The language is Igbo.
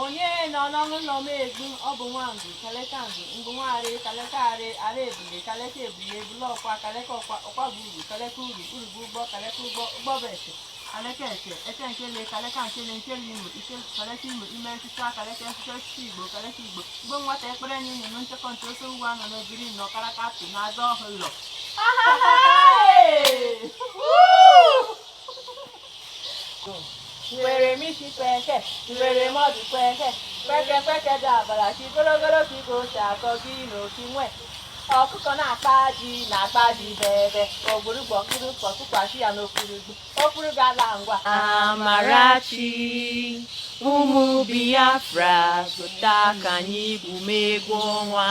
Onye nọ n'ụlọ m egbu ọ bụ nwangwu kaleka ngwu ngwu nwari kaleka ara ebule kaleka ebule ebule ọkwa kaleka ọkwa gburu kaleka uri urugbu ụgbọ kaleka ụgbọ bese kaleka eke nkele kaleka nkele nkele imo ike kaleka imo ime ntụcha kaleka ntụcha osisi igbo kaleka igbo igbo nwata ekpere nye nyenu nchekọ ntụ ofe ugwu anọ n'ebiri nọ karaka atụ na-aza ọhụlọ nwere m isi kweke nwere m ọdụ kweke kweke dị abara chi gologolo ka iko si akọ gị n'oki nwe ọkụkọ na-akpa ji bebe ogburu gbọkụrụ kpọtụkwachi ya okpuru ga-ala ngwa Amarachi ụmụ Biafra pụta ka anyị gwume egwu ọnwa